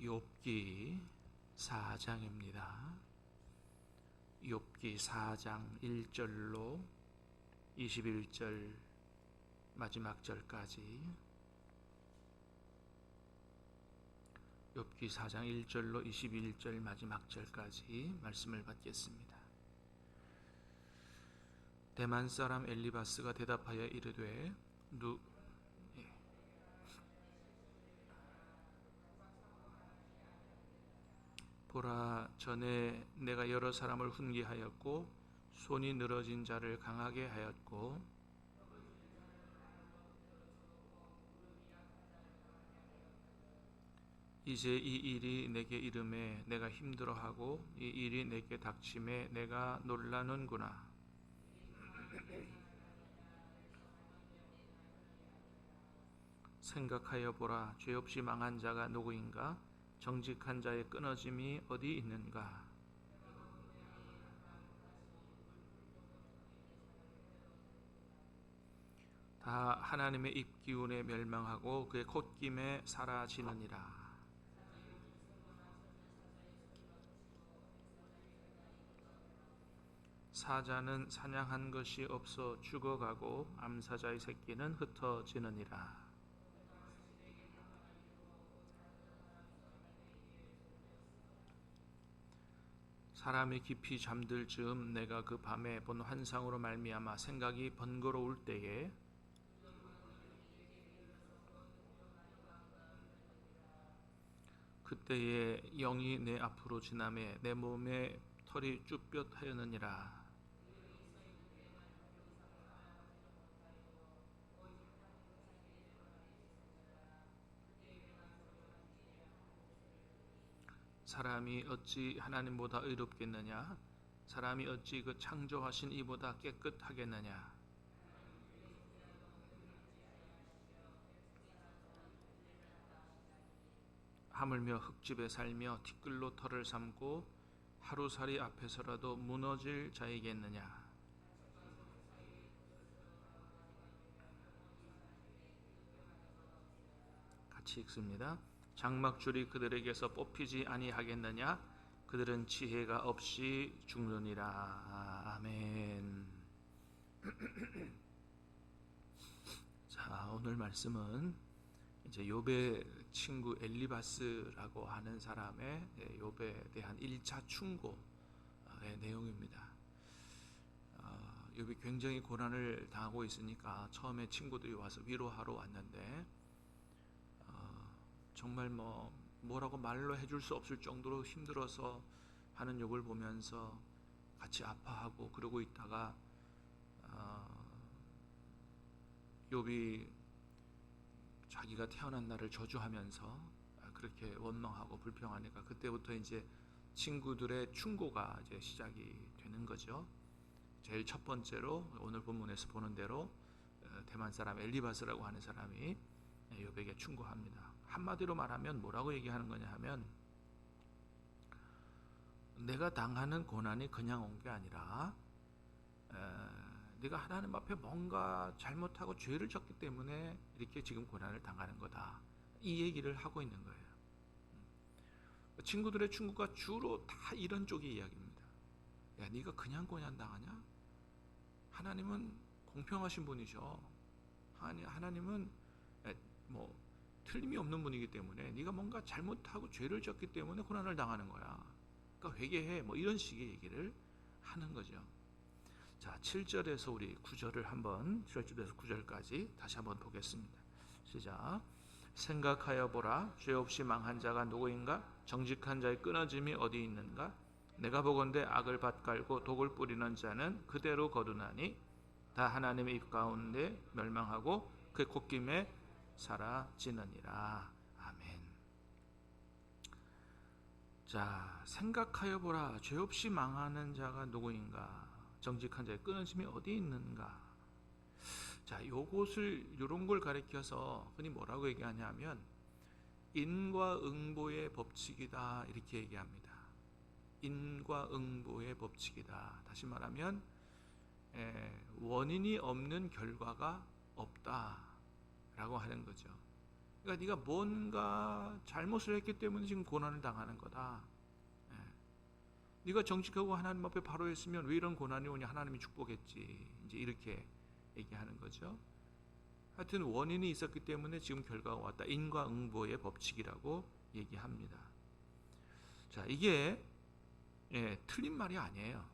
욥기 4장입니다. 욥기 4장 1절로 21절 마지막 절까지, 욥기 4장 1절로 21절 마지막 절까지 말씀을 받겠습니다. 대만 사람 엘리바스가 대답하여 이르되 보라, 전에 내가 여러 사람을 훈계하였고 손이 늘어진 자를 강하게 하였고 이제 이 일이 내게 이름에 내가 힘들어하고 이 일이 내게 닥침에 내가 놀라는구나. 생각하여 보라, 죄 없이 망한 자가 누구인가? 정직한 자의 끊어짐이 어디 있는가? 다 하나님의 입기운에 멸망하고 그의 콧김에 사라지느니라. 사자는 사냥한 것이 없어 죽어가고 암사자의 새끼는 흩어지느니라. 사람이 깊이 잠들 즈음 내가 그 밤에 본 환상으로 말미암아 생각이 번거로울 때에 그때에 영이 내 앞으로 지나매 내 몸에 털이 쭈뼛하였느니라. 사람이 어찌 하나님보다 의롭겠느냐? 사람이 어찌 그 창조하신 이보다 깨끗하겠느냐? 하물며 흙집에 살며 티끌로 털을 삼고 하루살이 앞에서라도 무너질 자이겠느냐? 같이 읽습니다. 장막줄이 그들에게서 뽑히지 아니하겠느냐? 그들은 지혜가 없이 죽느니라. 아멘. 자, 오늘 말씀은 이제 욥의 친구 엘리바스라고 하는 사람의 욥에 대한 1차 충고의 내용입니다. 욥이 굉장히 고난을 당하고 있으니까 처음에 친구들이 와서 위로하러 왔는데 정말 뭐라고 말로 해줄 수 없을 정도로 힘들어서 하는 욥을 보면서 같이 아파하고 그러고 있다가 욥이 자기가 태어난 날을 저주하면서 그렇게 원망하고 불평하니까 그때부터 이제 친구들의 충고가 이제 시작이 되는 거죠. 제일 첫 번째로 오늘 본문에서 보는 대로 대만 사람 엘리바스라고 하는 사람이 욥에게 충고합니다. 한마디로 말하면 뭐라고 얘기하는 거냐 하면, 내가 당하는 고난이 그냥 온 게 아니라 네가 하나님 앞에 뭔가 잘못하고 죄를 졌기 때문에 이렇게 지금 고난을 당하는 거다, 이 얘기를 하고 있는 거예요. 친구들의 충고가 주로 다 이런 쪽의 이야기입니다. 야, 네가 그냥 고난 당하냐? 하나님은 공평하신 분이셔. 하나님은 틀림이 없는 분이기 때문에 네가 뭔가 잘못하고 죄를 졌기 때문에 고난을 당하는 거야. 그러니까 회개해. 이런 식의 얘기를 하는 거죠. 자, 7절에서 우리 9절을 한번 7절에서 9절까지 다시 한번 보겠습니다. 시작. 생각하여 보라, 죄 없이 망한 자가 누구인가? 정직한 자의 끊어짐이 어디 있는가? 내가 보건대 악을 밭갈고 독을 뿌리는 자는 그대로 거두나니 다 하나님의 입 가운데 멸망하고 그의 콧김에 사라지느니라. 아멘. 자, 생각하여 보라, 죄 없이 망하는 자가 누구인가? 정직한 자의 끊어짐이 어디 있는가? 자, 이런 걸 가리켜서 흔히 뭐라고 얘기하냐면 인과응보의 법칙이다, 이렇게 얘기합니다. 인과응보의 법칙이다. 다시 말하면 원인이 없는 결과가 없다라고 하는 거죠. 그러니까 네가 뭔가 잘못을 했기 때문에 지금 고난을 당하는 거다. 예. 네가 정직하고 하나님 앞에 바로 했으면 왜 이런 고난이 오냐? 하나님이 축복했지. 이제 이렇게 얘기하는 거죠. 하여튼 원인이 있었기 때문에 지금 결과가 왔다. 인과응보의 법칙이라고 얘기합니다. 자, 이게 틀린 말이 아니에요.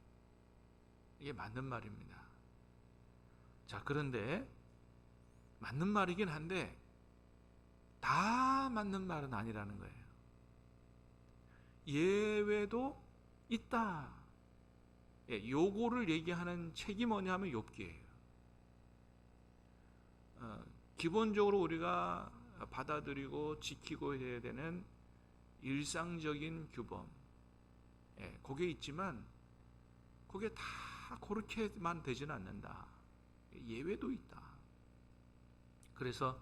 이게 맞는 말입니다. 자, 그런데 맞는 말이긴 한데 다 맞는 말은 아니라는 거예요. 예외도 있다. 요거를 얘기하는 책이 뭐냐 하면 욥기예요. 기본적으로 우리가 받아들이고 지키고 해야 되는 일상적인 규범, 그게 있지만 그게 다 그렇게만 되지는 않는다. 예외도 있다. 그래서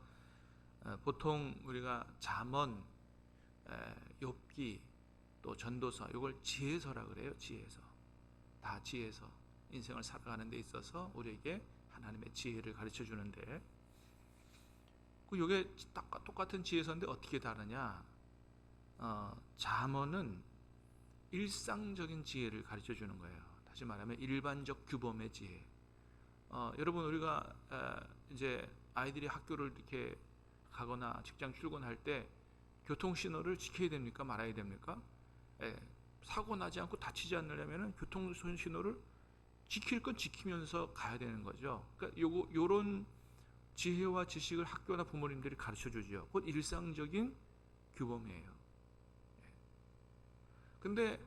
보통 우리가 잠언, 욥기, 또 전도서, 이걸 지혜서라 그래요. 지혜서. 다 지혜서. 인생을 살아가는 데 있어서 우리에게 하나님의 지혜를 가르쳐 주는데, 이게 똑같은 지혜서인데 어떻게 다르냐? 잠언은 일상적인 지혜를 가르쳐 주는 거예요. 다시 말하면 일반적 규범의 지혜. 여러분, 우리가 이제 아이들이 학교를 이렇게 가거나 직장 출근할 때 교통 신호를 지켜야 됩니까? 말아야 됩니까? 사고 나지 않고 다치지 않으려면 교통 신호를 지킬 건 지키면서 가야 되는 거죠. 그러니까 요런 지혜와 지식을 학교나 부모님들이 가르쳐 주죠. 곧 일상적인 규범이에요. 근데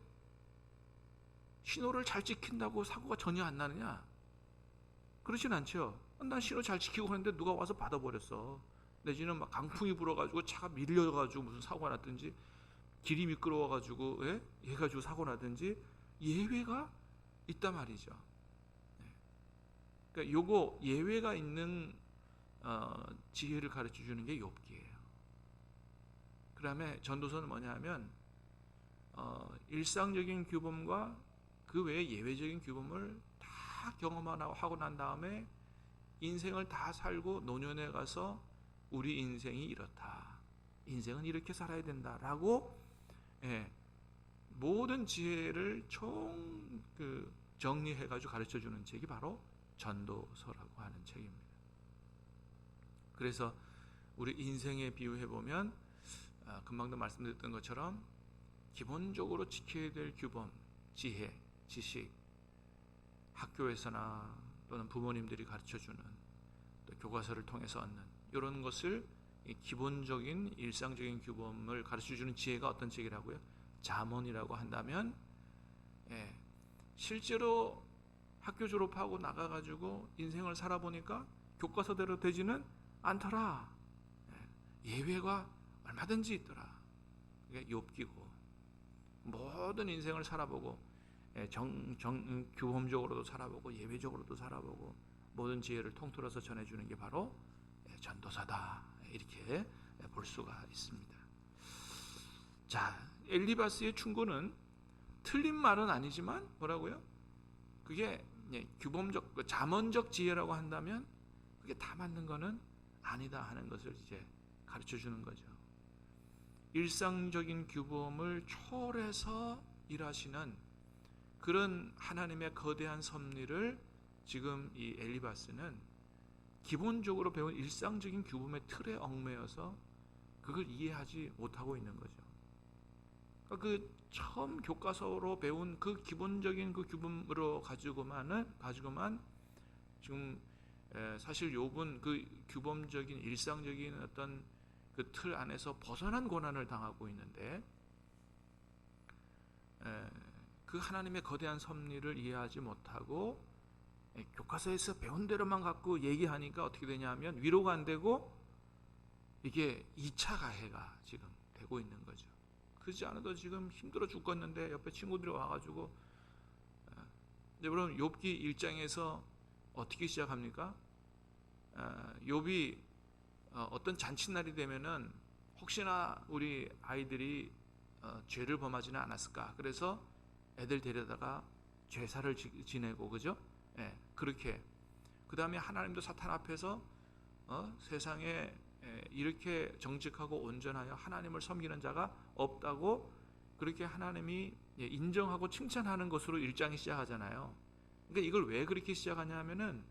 신호를 잘 지킨다고 사고가 전혀 안 나느냐? 그렇진 않죠. 난 신호 잘 지키고 하는데 누가 와서 받아버렸어. 내지는 막 강풍이 불어가지고 차가 밀려가지고 무슨 사고가 났든지, 길이 미끄러워가지고 해가지고 사고 나든지, 예외가 있단 말이죠. 그러니까 요거 예외가 있는 지혜를 가르쳐 주는 게 욥기예요. 그다음에 전도서는 뭐냐면 일상적인 규범과 그 외에 예외적인 규범을 다 경험하고 난 다음에 인생을 다 살고 노년에 가서 우리 인생이 이렇다. 인생은 이렇게 살아야 된다라고 모든 지혜를 정리해가지고 가르쳐 주는 책이 바로 전도서라고 하는 책입니다. 그래서 우리 인생에 비유해 보면 금방도 말씀드렸던 것처럼 기본적으로 지켜야 될 규범, 지혜, 지식, 학교에서나 또는 부모님들이 가르쳐주는, 또 교과서를 통해서 얻는 이런 것을 기본적인 일상적인 규범을 가르쳐주는 지혜가 어떤 책이라고요? 잠언이라고 한다면, 실제로 학교 졸업하고 나가가지고 인생을 살아보니까 교과서대로 되지는 않더라. 예외가 얼마든지 있더라. 그게 욥기고, 모든 인생을 살아보고 규범적으로도 살아보고 예외적으로도 살아보고 모든 지혜를 통틀어서 전해주는 게 바로 전도서다. 이렇게 볼 수가 있습니다. 자, 엘리바스의 충고는 틀린 말은 아니지만 뭐라고요? 그게 규범적, 잠언적 지혜라고 한다면 그게 다 맞는 거는 아니다 하는 것을 이제 가르쳐 주는 거죠. 일상적인 규범을 초월해서 일하시는 그런 하나님의 거대한 섭리를 지금 이 엘리바스는 기본적으로 배운 일상적인 규범의 틀에 얽매여서 그걸 이해하지 못하고 있는 거죠. 그러니까 그 처음 교과서로 배운 그 기본적인 그 규범으로 가지고만 지금 사실 욥은 그 규범적인 일상적인 어떤 그 틀 안에서 벗어난 고난을 당하고 있는데, 그 하나님의 거대한 섭리를 이해하지 못하고 교과서에서 배운 대로만 갖고 얘기하니까 어떻게 되냐면 위로가 안 되고 이게 2차 가해가 지금 되고 있는 거죠. 그렇지 않아도 지금 힘들어 죽겠는데 옆에 친구들이 와가지고, 여러분 욥기 1장에서 어떻게 시작합니까? 욥이 어떤 잔칫날이 되면은 혹시나 우리 아이들이 죄를 범하지는 않았을까? 그래서 애들 데려다가 제사를 지내고, 그죠? 그렇게. 그 다음에 하나님도 사탄 앞에서 세상에 이렇게 정직하고 온전하여 하나님을 섬기는 자가 없다고 그렇게 하나님이 인정하고 칭찬하는 것으로 1장이 시작하잖아요. 그러니까 이걸 왜 그렇게 시작하냐면은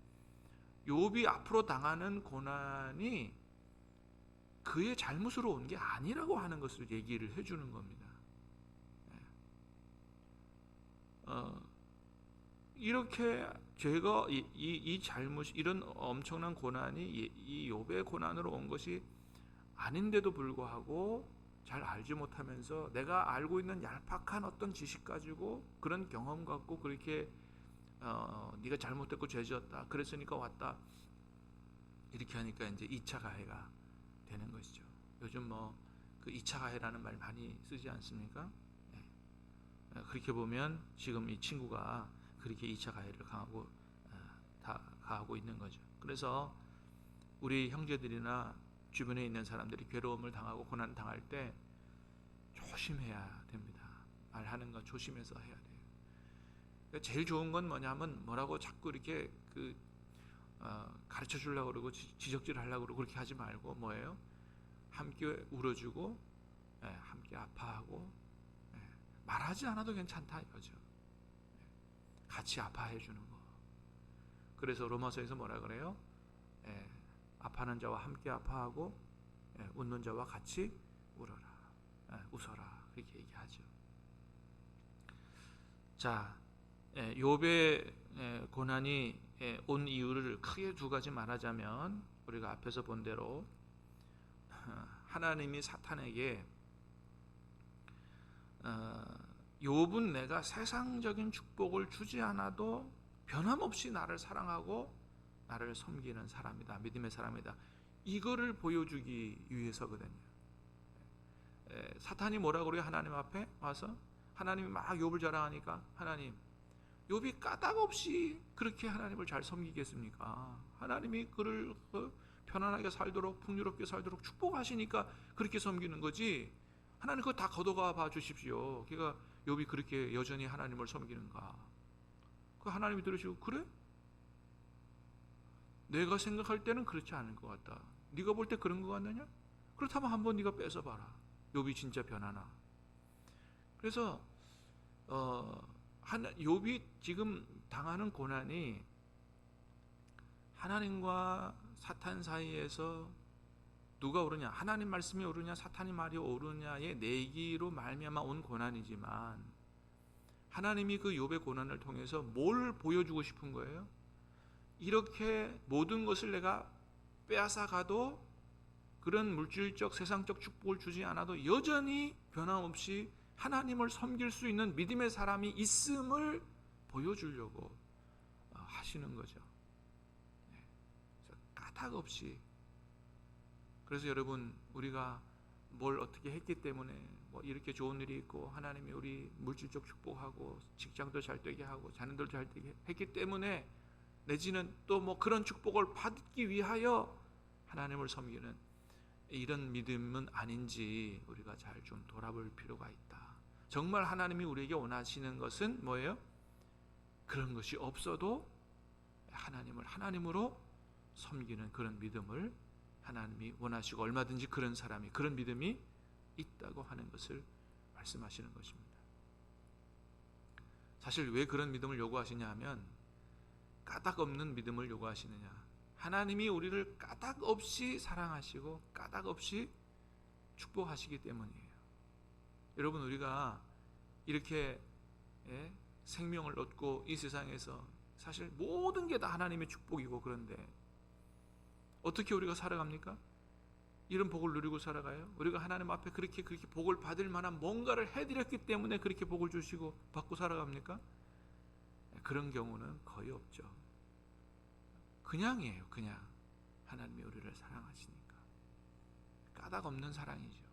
욥이 앞으로 당하는 고난이 그의 잘못으로 온 게 아니라고 하는 것을 얘기를 해주는 겁니다. 이렇게 죄가 이 잘못, 이런 엄청난 고난이 이 욥의 고난으로 온 것이 아닌데도 불구하고 잘 알지 못하면서 내가 알고 있는 얄팍한 어떤 지식 가지고 그런 경험 갖고 그렇게 네가 잘못했고 죄지었다 그랬으니까 왔다 이렇게 하니까 이제 2차 가해가 되는 것이죠. 요즘 그 2차 가해라는 말 많이 쓰지 않습니까? 그렇게 보면 지금 이 친구가 그렇게 2차 가해를 다 가하고 있는 거죠. 그래서 우리 형제들이나 주변에 있는 사람들이 괴로움을 당하고 고난 당할 때 조심해야 됩니다. 말하는 거 조심해서 해야 돼요. 그러니까 제일 좋은 건 뭐냐면 뭐라고 자꾸 이렇게 가르쳐 주려고 그러고 지적질 하려고 그러고 그렇게 하지 말고 뭐예요? 함께 울어주고 함께 아파하고 말하지 않아도 괜찮다 이거죠. 같이 아파해 주는 거. 그래서 로마서에서 뭐라 그래요? 아파하는 자와 함께 아파하고 웃는 자와 같이 울어라. 웃어라. 그렇게 얘기하죠. 자, 욥의 고난이 온 이유를 크게 두 가지 말하자면 우리가 앞에서 본 대로 하나님이 사탄에게 욥은 내가 세상적인 축복을 주지 않아도 변함없이 나를 사랑하고 나를 섬기는 사람이다. 믿음의 사람이다. 이거를 보여주기 위해서거든요. 사탄이 뭐라고 그래요? 하나님 앞에 와서 하나님이 막 욥을 자랑하니까 하나님 욥이 까닭없이 그렇게 하나님을 잘 섬기겠습니까? 하나님이 그를 편안하게 살도록 풍요롭게 살도록 축복하시니까 그렇게 섬기는 거지. 하나님 그거 다 걷어가 봐 주십시오. 그러니까 욥이 그렇게 여전히 하나님을 섬기는가? 그 하나님이 들으시고 그래? 내가 생각할 때는 그렇지 않을 것 같다. 네가 볼 때 그런 것 같느냐? 그렇다면 한번 네가 뺏어봐라. 욥이 진짜 변하나? 그래서 욥이 지금 당하는 고난이 하나님과 사탄 사이에서 누가 오르냐? 하나님 말씀이 오르냐? 사탄이 말이 오르냐의 내기로 말미암아 온 고난이지만 하나님이 그 욥의 고난을 통해서 뭘 보여주고 싶은 거예요? 이렇게 모든 것을 내가 빼앗아 가도 그런 물질적 세상적 축복을 주지 않아도 여전히 변함없이 하나님을 섬길 수 있는 믿음의 사람이 있음을 보여주려고 하시는 거죠. 까닭 없이. 그래서 여러분 우리가 뭘 어떻게 했기 때문에 뭐 이렇게 좋은 일이 있고 하나님이 우리 물질적 축복하고 직장도 잘 되게 하고 자녀들 잘 되게 했기 때문에 내지는 또 뭐 그런 축복을 받기 위하여 하나님을 섬기는 이런 믿음은 아닌지 우리가 잘 좀 돌아볼 필요가 있다. 정말 하나님이 우리에게 원하시는 것은 뭐예요? 그런 것이 없어도 하나님을 하나님으로 섬기는 그런 믿음을 하나님이 원하시고 얼마든지 그런 사람이 그런 믿음이 있다고 하는 것을 말씀하시는 것입니다. 사실 왜 그런 믿음을 요구하시냐 하면 까닭 없는 믿음을 요구하시느냐. 하나님이 우리를 까닭 없이 사랑하시고 까닭 없이 축복하시기 때문이에요. 여러분 우리가 이렇게 생명을 얻고 이 세상에서 사실 모든 게 다 하나님의 축복이고 그런데 어떻게 우리가 살아갑니까? 이런 복을 누리고 살아가요? 우리가 하나님 앞에 그렇게 복을 받을 만한 뭔가를 해드렸기 때문에 그렇게 복을 주시고 받고 살아갑니까? 그런 경우는 거의 없죠. 그냥이에요. 그냥 하나님이 우리를 사랑하시니까 까닭 없는 사랑이죠.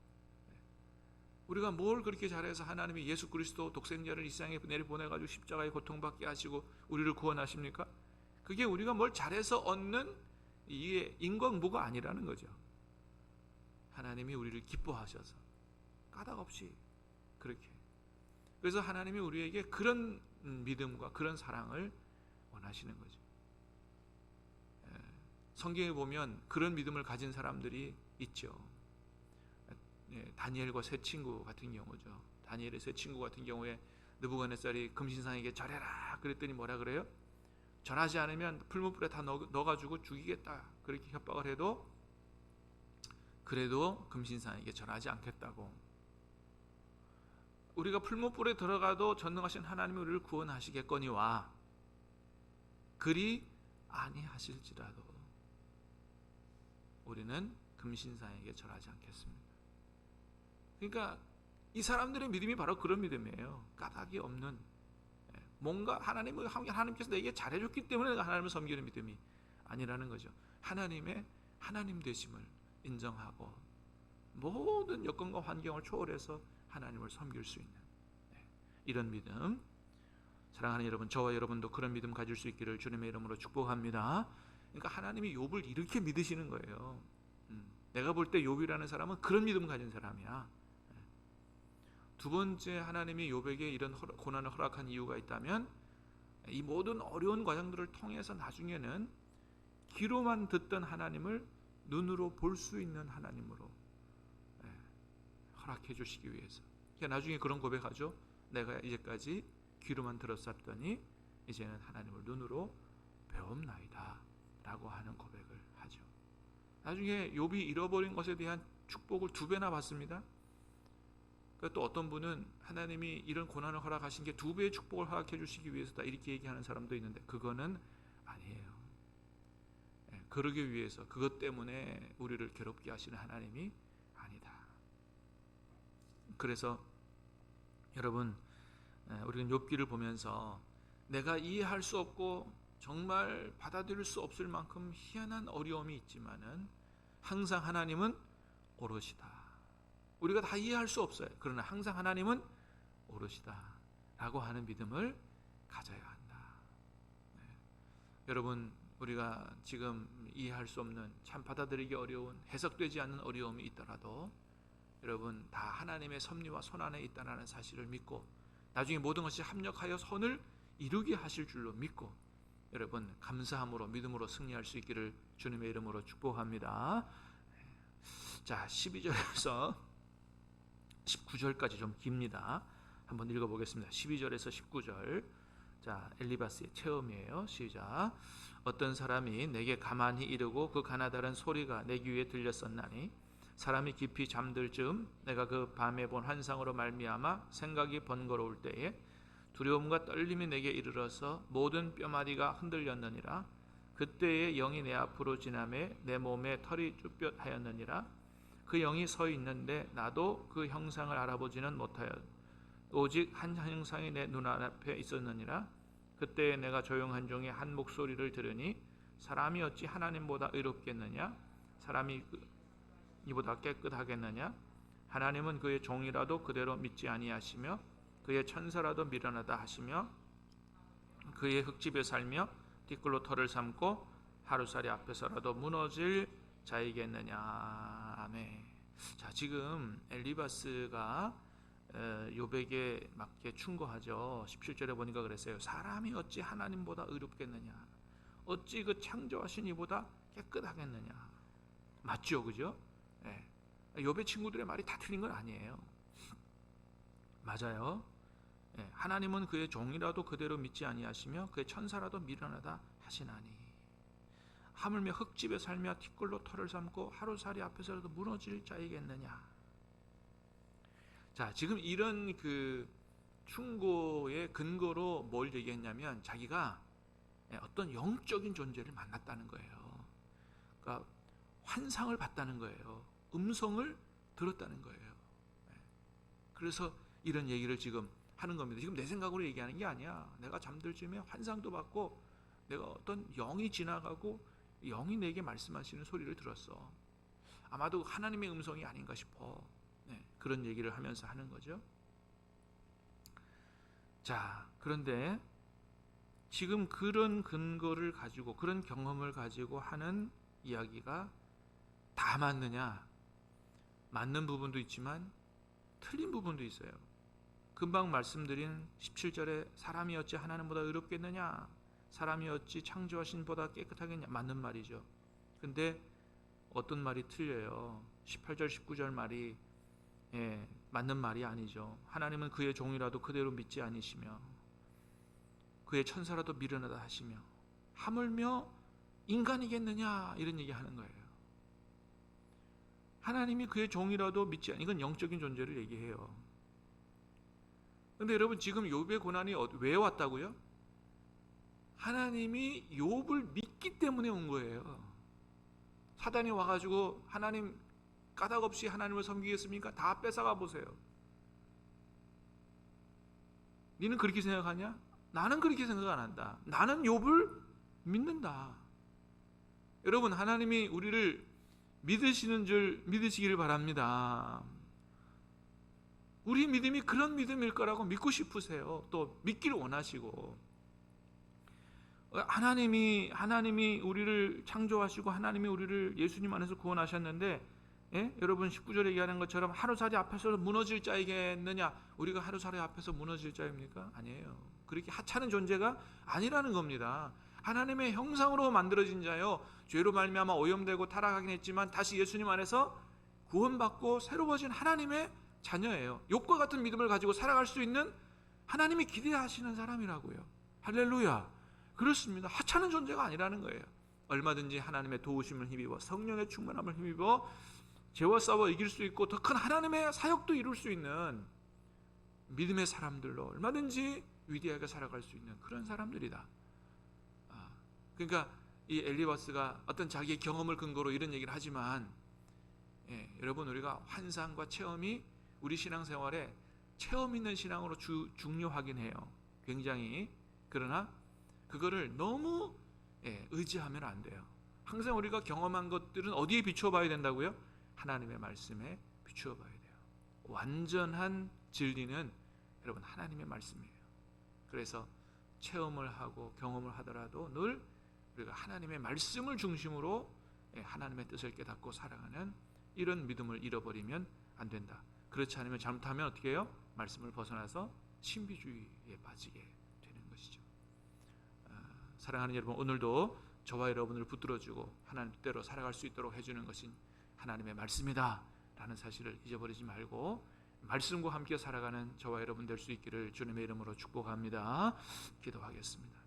우리가 뭘 그렇게 잘해서 하나님이 예수 그리스도 독생자를 이 세상에 내려보내가지고 십자가에 고통받게 하시고 우리를 구원하십니까? 그게 우리가 뭘 잘해서 얻는 이게 인과응보가 아니라는 거죠. 하나님이 우리를 기뻐하셔서 까닭 없이 그렇게. 그래서 하나님이 우리에게 그런 믿음과 그런 사랑을 원하시는 거죠. 성경에 보면 그런 믿음을 가진 사람들이 있죠. 다니엘과 세 친구 같은 경우죠. 다니엘의 세 친구 같은 경우에 느부갓네살이 금신상에게 절해라 그랬더니 뭐라 그래요? 절하지 않으면 풀무불에 다 넣어가지고 죽이겠다 그렇게 협박을 해도 그래도 금신상에게 절하지 않겠다고. 우리가 풀무불에 들어가도 전능하신 하나님이 우리를 구원하시겠거니와 그리 아니하실지라도 우리는 금신상에게 절하지 않겠습니다. 그러니까 이 사람들의 믿음이 바로 그런 믿음이에요. 까닭이 없는, 뭔가 하나님께서 내게 잘해줬기 때문에 내가 하나님을 섬기는 믿음이 아니라는 거죠. 하나님의 하나님 되심을 인정하고 모든 여건과 환경을 초월해서 하나님을 섬길 수 있는 이런 믿음. 사랑하는 여러분, 저와 여러분도 그런 믿음 가질 수 있기를 주님의 이름으로 축복합니다. 그러니까 하나님이 욥을 이렇게 믿으시는 거예요. 내가 볼 때 욥이라는 사람은 그런 믿음 가진 사람이야. 두 번째, 하나님이 욥에게 이런 고난을 허락한 이유가 있다면 이 모든 어려운 과정들을 통해서 나중에는 귀로만 듣던 하나님을 눈으로 볼 수 있는 하나님으로 허락해 주시기 위해서. 그러니까 나중에 그런 고백하죠. 내가 이제까지 귀로만 들었었더니 이제는 하나님을 눈으로 배움나이다 라고 하는 고백을 하죠. 나중에 욥이 잃어버린 것에 대한 축복을 2배나 받습니다. 또 어떤 분은 하나님이 이런 고난을 허락하신 게 2배의 축복을 허락해 주시기 위해서다 이렇게 얘기하는 사람도 있는데 그거는 아니에요. 그러기 위해서, 그것 때문에 우리를 괴롭게 하시는 하나님이 아니다. 그래서 여러분, 우리는 욥기를 보면서 내가 이해할 수 없고 정말 받아들일 수 없을 만큼 희한한 어려움이 있지만은 항상 하나님은 오롯이다. 우리가 다 이해할 수 없어요. 그러나 항상 하나님은 오롯이다 라고 하는 믿음을 가져야 한다. 여러분, 우리가 지금 이해할 수 없는, 참 받아들이기 어려운, 해석되지 않는 어려움이 있더라도 여러분 다 하나님의 섭리와 손안에 있다는 사실을 믿고 나중에 모든 것이 합력하여 선을 이루게 하실 줄로 믿고 여러분 감사함으로 믿음으로 승리할 수 있기를 주님의 이름으로 축복합니다. 자, 12절에서 19절까지 좀 깁니다. 한번 읽어보겠습니다. 12절에서 19절. 자, 엘리바스의 체험이에요. 시작. 어떤 사람이 내게 가만히 이르고 그 가나다란 소리가 내 귀에 들렸었나니 사람이 깊이 잠들 즈음 내가 그 밤에 본 환상으로 말미암아 생각이 번거로울 때에 두려움과 떨림이 내게 이르러서 모든 뼈마디가 흔들렸느니라. 그때에 영이 내 앞으로 지나매 내 몸에 털이 쭈뼛하였느니라. 그 영이 서 있는데 나도 그 형상을 알아보지는 못하여 오직 한 형상이 내 눈앞에 있었느니라. 그때에 내가 조용한 중에 한 목소리를 들으니 사람이 어찌 하나님보다 의롭겠느냐? 사람이 이보다 깨끗하겠느냐? 하나님은 그의 종이라도 그대로 믿지 아니하시며 그의 천사라도 미련하다 하시며 그의 흙집에 살며 띠끌로 털을 삼고 하루살이 앞에서라도 무너질 자이겠느냐. 아멘. 자, 지금 엘리바스가 욥에게 맞게 충고하죠. 17절에 보니까 그랬어요. 사람이 어찌 하나님보다 의롭겠느냐? 어찌 그 창조하신 이보다 깨끗하겠느냐? 맞죠, 그죠? 욥의 친구들의 말이 다 틀린 건 아니에요. 맞아요. 하나님은 그의 종이라도 그대로 믿지 아니하시며 그의 천사라도 미련하다 하시나니 하물며 흙집에 살며 티끌로 털을 삼고 하루살이 앞에서라도 무너질 자이겠느냐. 자, 지금 이런 그 충고의 근거로 뭘 얘기했냐면 자기가 어떤 영적인 존재를 만났다는 거예요. 그러니까 환상을 봤다는 거예요. 음성을 들었다는 거예요. 그래서 이런 얘기를 지금 하는 겁니다. 지금 내 생각으로 얘기하는 게 아니야. 내가 잠들 쯤에 환상도 받고 내가 어떤 영이 지나가고 영이 내게 말씀하시는 소리를 들었어. 아마도 하나님의 음성이 아닌가 싶어. 그런 얘기를 하면서 하는 거죠. 자, 그런데 지금 그런 근거를 가지고 그런 경험을 가지고 하는 이야기가 다 맞느냐? 맞는 부분도 있지만 틀린 부분도 있어요. 금방 말씀드린 17절에 사람이 어찌 하나님보다 의롭겠느냐? 사람이 어찌 창조하신 보다 깨끗하겠냐? 맞는 말이죠. 근데 어떤 말이 틀려요. 18절 19절 말이 맞는 말이 아니죠. 하나님은 그의 종이라도 그대로 믿지 아니시며 그의 천사라도 미련하다 하시며 하물며 인간이겠느냐 이런 얘기하는 거예요. 하나님이 그의 종이라도 믿지 않 이건 영적인 존재를 얘기해요. 근데 여러분 지금 욥의 고난이 왜 왔다고요? 하나님이 욥을 믿기 때문에 온 거예요. 사단이 와가지고 하나님 까닭없이 하나님을 섬기겠습니까? 다 뺏어가 보세요. 너는 그렇게 생각하냐? 나는 그렇게 생각 안 한다. 나는 욥을 믿는다. 여러분 하나님이 우리를 믿으시는 줄 믿으시기를 바랍니다. 우리 믿음이 그런 믿음일 거라고 믿고 싶으세요. 또 믿기를 원하시고 하나님이 우리를 창조하시고 하나님이 우리를 예수님 안에서 구원하셨는데 여러분 19절에 얘기하는 것처럼 하루살이 앞에서 무너질 자이겠느냐? 우리가 하루살이 앞에서 무너질 자입니까? 아니에요. 그렇게 하찮은 존재가 아니라는 겁니다. 하나님의 형상으로 만들어진 자요, 죄로 말미암아 오염되고 타락하긴 했지만 다시 예수님 안에서 구원받고 새로워진 하나님의 자녀예요. 욥과 같은 믿음을 가지고 살아갈 수 있는 하나님이 기대하시는 사람이라고요. 할렐루야. 그렇습니다. 하찮은 존재가 아니라는 거예요. 얼마든지 하나님의 도우심을 힘입어 성령의 충만함을 힘입어 죄와 싸워 이길 수 있고 더 큰 하나님의 사역도 이룰 수 있는 믿음의 사람들로 얼마든지 위대하게 살아갈 수 있는 그런 사람들이다. 그러니까 이 엘리바스가 어떤 자기의 경험을 근거로 이런 얘기를 하지만 여러분 우리가 환상과 체험이 우리 신앙생활에 체험 있는 신앙으로 중요하긴 해요. 굉장히. 그러나 그거를 너무 의지하면 안 돼요. 항상 우리가 경험한 것들은 어디에 비추어 봐야 된다고요? 하나님의 말씀에 비추어 봐야 돼요. 완전한 진리는 여러분 하나님의 말씀이에요. 그래서 체험을 하고 경험을 하더라도 늘 우리가 하나님의 말씀을 중심으로 하나님의 뜻을 깨닫고 살아가는 이런 믿음을 잃어버리면 안 된다. 그렇지 않으면 잘못하면 어떻게 해요? 말씀을 벗어나서 신비주의에 빠지게 되는 것이죠. 사랑하는 여러분, 오늘도 저와 여러분을 붙들어주고 하나님 뜻대로 살아갈 수 있도록 해주는 것이 하나님의 말씀이다 라는 사실을 잊어버리지 말고 말씀과 함께 살아가는 저와 여러분 될 수 있기를 주님의 이름으로 축복합니다. 기도하겠습니다.